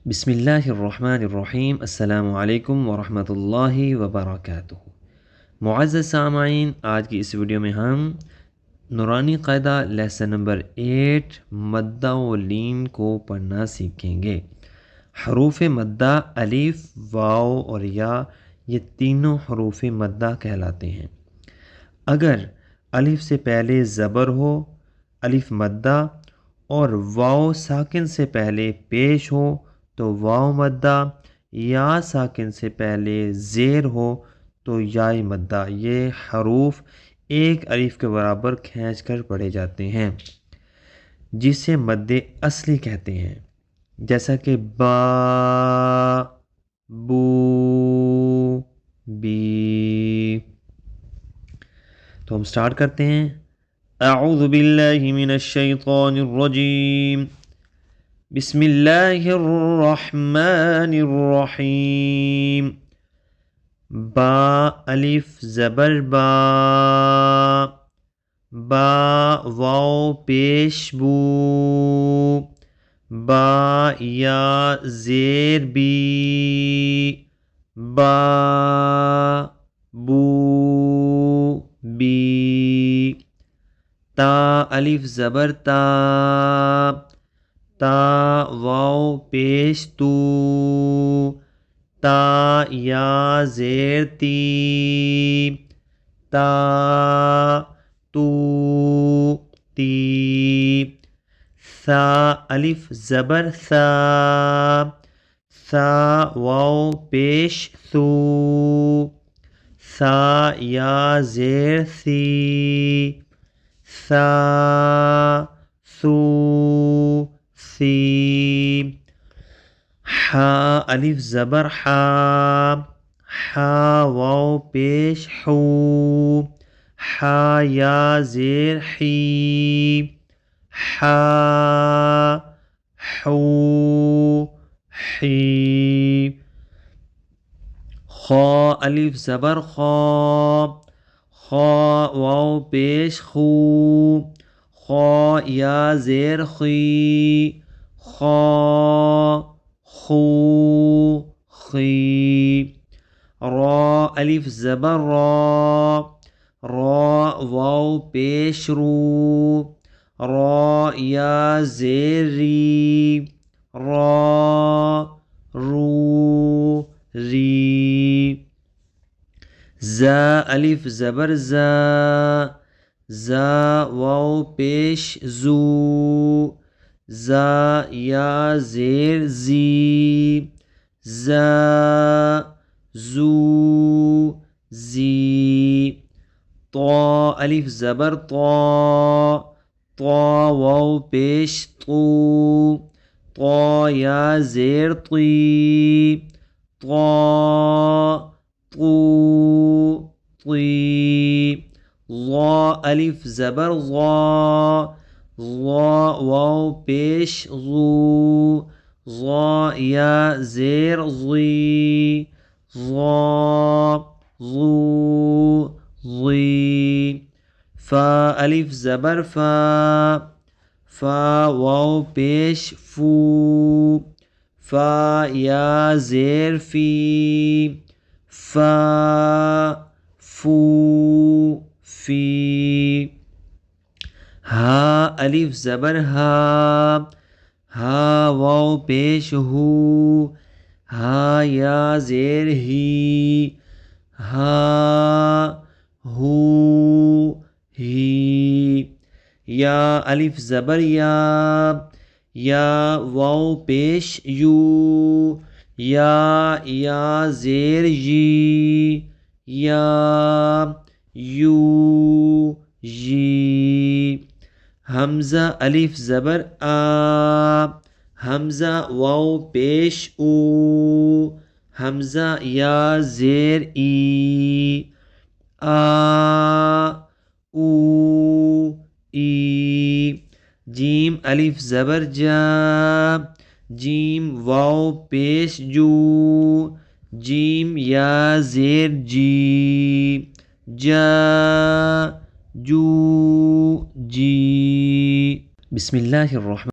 بسم اللہ الرحمن الرحیم۔ السلام علیکم ورحمۃ اللہ وبرکاتہ۔ معزز سامعین، آج کی اس ویڈیو میں ہم نورانی قاعدہ لیسن نمبر 8 مدہ و لین کو پڑھنا سیکھیں گے۔ حروف مدہ الف، واو اور یا یہ تینوں حروف مدہ کہلاتے ہیں۔ اگر الف سے پہلے زبر ہو الف مدہ اور واو ساکن سے پہلے پیش ہو تو واو مدہ، یا ساکن سے پہلے زیر ہو تو یاء مدہ، یہ حروف ایک الف کے برابر کھینچ کر پڑھے جاتے ہیں جسے مد اصلی کہتے ہیں، جیسا کہ با، بو، بی۔ تو ہم سٹارٹ کرتے ہیں۔ اعوذ باللہ من الشیطان الرجیم، بسم اللہ الرحمن الرحیم۔ با الف زبر با، با واو پیش بو، با یا زیر بی، با، بو، بی۔ تا الف زبر تا، تا واو پیش تو، تا یا زیر تی، تا، تو، تی۔ ثا الف زبر ثا، ثا واو پیش ثو، ثا یا زیر ثی، ثا، ثو، ثی۔ حا الف زبر حا، حا واو پیش حو، حا یا زیر حی، حا، حو، حی۔ خا الف زبر خا، خا واو پیش خو، خا یا زیر خی، خا، خو، خی۔ را الف زبر را، را واو پیش رو، را یا زیر ری، را، رو، ری۔ زا الف زبر زا، زا واو پیش زو، زا یا زیر زی، زا، زو، زی۔ طا الف زبر طا، طا واو پیش طو، طا یا زیر طی، طا، طو، طی۔ ظا الف زبر ظا، ظا واو پیش ظو، ظا یا زیر ظی، ظا، ظو، ظی۔ فا الف زبر فا، فا واو پیش فو، فا یا زیر فی، فا، فو، فی۔ ہا الف زبر ہا، ہا واو پیش ہو، ہا یا زیر ہی، ہا، ہو، ہی۔ یا الف زبر یا، یا واو پیش یو، یا زیر یی، یا، یو، یی۔ حمزہ الف زبر آ، حمزہ واو پیش او، حمزہ یا زیر ای، آ، او، ای۔ جیم الف زبر جا، جیم واو پیش جو، جیم یا زیر جی، جا، جو، جی۔ بسم اللہ الرحمن